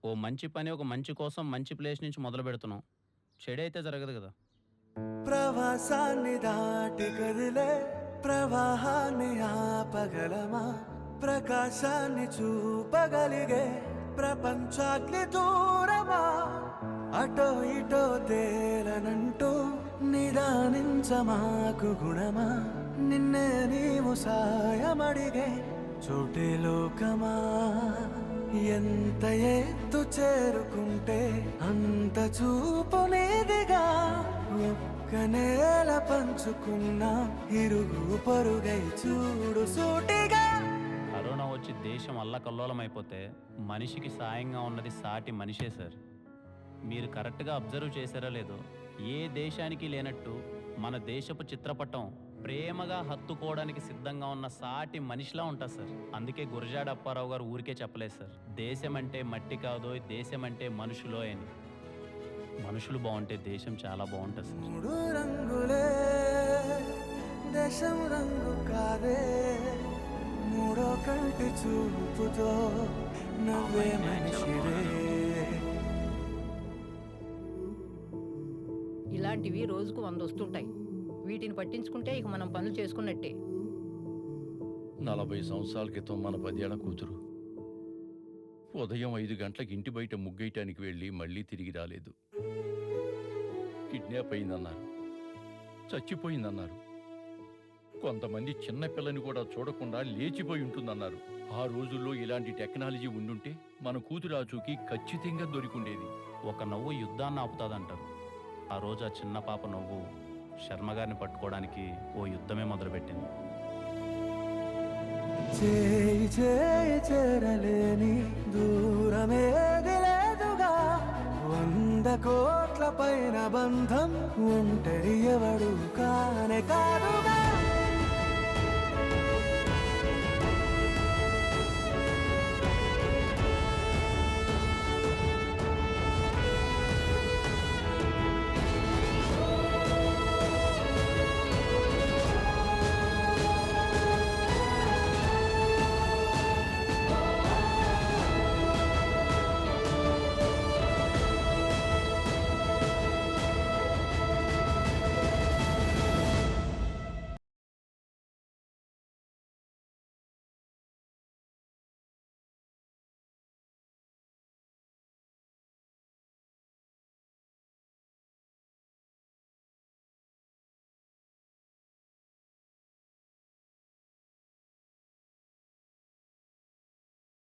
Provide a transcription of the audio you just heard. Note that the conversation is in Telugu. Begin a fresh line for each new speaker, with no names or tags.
ఓ మంచి పని ఒక మంచి కోసం మంచి ప్లేస్ నుంచి మొదలు పెడుతున్నాం. చెడైతే జరగదు కదా.
ప్రవాసాన్ని దాటి కదిలే ప్రవాహాన్ని ఆపగలమా? ప్రకాశాన్ని చూపగలిగే ప్రపంచాగ్ని దూరమా? అటో ఇటో తేలనంటూ నిదానించమాకు గుణమా? నిన్నే నీవు సాయమడిగే చోటే లోకమా? ఎంత ఎత్తు చేరుకుంటే అంత చూపు నీదిగా. ఒక్క నేల పంచుకున్న ఇరుగు పొరుగై చూడు సూటిగా.
కరోనా వచ్చి దేశం అల్లకల్లోలమైపోతే మనిషికి సాయంగా ఉన్నది సాటి మనిషే సార్. మీరు కరెక్ట్గా అబ్జర్వ్ చేశారో లేదో, ఏ దేశానికి లేనట్టు మన దేశపు చిత్రపటం ప్రేమగా హత్తుకోవడానికి సిద్ధంగా ఉన్న సాటి మనిషిలా ఉంటుంది సార్. అందుకే గురజాడ అప్పారావు గారు ఊరికే చెప్పలేదు సార్, దేశం అంటే మట్టి కాదో, దేశం అంటే మనుషులో అని. మనుషులు బాగుంటే దేశం చాలా బాగుంటుంది సార్.
మూడు రంగులే దేశం రంగు కాదే, మూడో కంటి చూపుతో నవ్వే మనిషిరే.
ఇలాంటివి రోజుకు 100 వస్తుంటాయి. వీటిని పట్టించుకుంటే ఇక మనం పనులు చేసుకున్నట్టే.
40 సంవత్సరాల క్రితం మన 10 ఏళ్ల కూతురు ఉదయం 5 గంటలకు ఇంటి బయట ముగ్గేయటానికి వెళ్ళి మళ్ళీ తిరిగి రాలేదు. కిడ్నాప్ అయిందన్నారు, చచ్చిపోయిందన్నారు. కొంతమంది చిన్న పిల్లని కూడా చూడకుండా లేచిపోయి ఉంటుందన్నారు. ఆ రోజుల్లో ఇలాంటి టెక్నాలజీ ఉండుంటే మన కూతురు ఆచూకీ ఖచ్చితంగా దొరికిండేది.
ఒక నవ్వు యుద్ధాన్ని ఆపుతాదంటారు. ఆ రోజు ఆ చిన్న పాప నవ్వు శర్మగారిని పట్టుకోవడానికి ఓ యుద్ధమే మొదలుపెట్టింది.
చేయి చేయి చేరలేని దూరమేది లేదుగా. 100 కోట్ల పైన బంధం ఒంటరి ఎవడు కానే కాదుగా.